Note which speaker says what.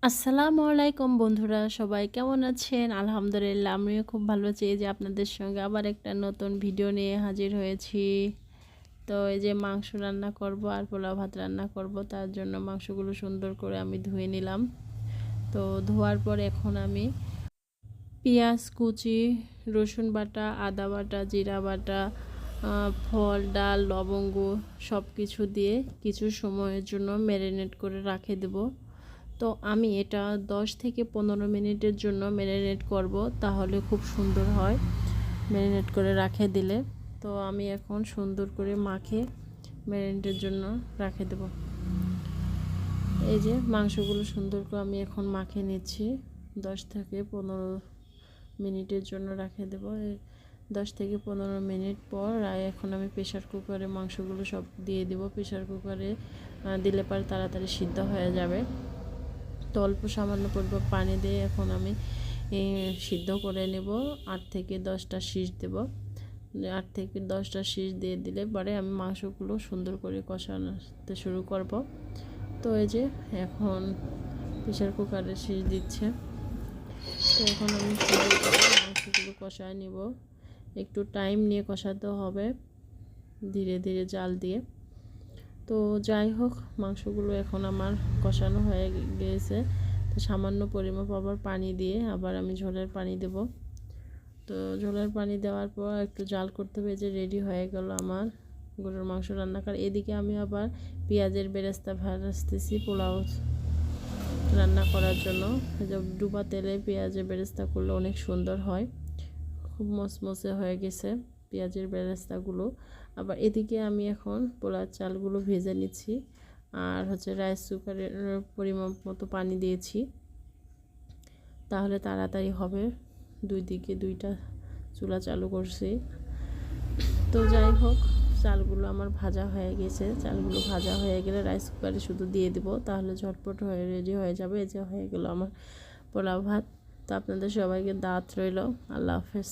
Speaker 1: আসসালামু আলাইকুম বন্ধুরা, সবাই কেমন আছেন? আলহামদুলিল্লাহ, আমিও খুব ভালো আছি। এই যে আপনাদের সঙ্গে আবার একটা নতুন ভিডিও নিয়ে হাজির হয়েছি। তো এই যে মাংস রান্না করব আর পোলাও ভাত রান্না করব, তার জন্য মাংসগুলো সুন্দর করে আমি ধুয়ে নিলাম। তো ধোয়ার পর এখন আমি পেঁয়াজ কুচি, রসুন বাটা, আদা বাটা, জিরা বাটা, ফল, ডাল, লবঙ্গ সব কিছু দিয়ে কিছু সময়ের জন্য ম্যারিনেট করে রেখে দেব। তো আমি এটা 10 থেকে 15 মিনিটের জন্য ম্যারিনেট করব, তাহলে খুব সুন্দর হয় ম্যারিনেট করে রেখে দিলে। তো আমি এখন সুন্দর করে মাখে ম্যারিনেটের জন্য রেখে দেব। এই যে মাংসগুলো সুন্দর করে আমি এখন মাখে নিচ্ছি। 10 থেকে 15 মিনিটের জন্য রেখে দেব। 10 থেকে 15 মিনিট পর এখন আমি প্রেশার কুকারে মাংসগুলো সব দিয়ে দেব। প্রেশার কুকারে দিলে পরে তাড়াতাড়ি সিদ্ধ হয়ে যাবে। তো অল্প সামান্য পরিমাণ পানি দিয়ে এখন আমি সিদ্ধ করে নেব। 8 থেকে 10টা শীষ দেব। 8 থেকে 10টা শীষ দিয়ে দিলে পরে আমি মাংসগুলো সুন্দর করে কষাতে শুরু করব। তো এই যে এখন প্রেশার কুকারে শীষ দিচ্ছে। তো এখন আমি সুন্দর করে মাংসগুলো কষায় নেব। একটু টাইম নিয়ে কষাতে হবে, ধীরে ধীরে জাল দিয়ে। তো যাই হোক, মাংসগুলো এখন আমার কষানো হয়ে গিয়েছে। তো সামান্য পরিমাপ আবার পানি দিয়ে আবার আমি ঝোলের পানি দেব। তো ঝোলের পানি দেওয়ার পর একটু জাল করতে হবে। যে রেডি হয়ে গেল আমার গরুর মাংস রান্না করা। এদিকে আমি আবার পেঁয়াজের বেরেস্তা ভাজতেছি পোলাও রান্না করার জন্য। ডুবা তেলে পেঁয়াজের বেরেস্তা করলে অনেক সুন্দর হয়, খুব মচমচে হয়ে গেছে পেঁয়াজের বেরেস্তাগুলো। আবার এদিকে আমি এখন পোলার চালগুলো ভেজে নিচ্ছি, আর রাইস কুকারের পরিমাণ মতো পানি দিয়েছি, তাহলে তাড়াতাড়ি হবে। দুই দিকে দুইটা চুলা চালু করছি। তো যাই হোক, চালগুলো আমার ভাজা হয়ে গেছে। চালগুলো ভাজা হয়ে গেলে রাইস কুকারে শুধু দিয়ে দিব, তাহলে ঝটপট হয়ে রেডি হয়ে যাবে। এই যে হয়ে গেল আমার পোলাও ভাত। তো আপনাদের সবাইকে দাওয়াত রইল। আল্লাহ হাফেজ।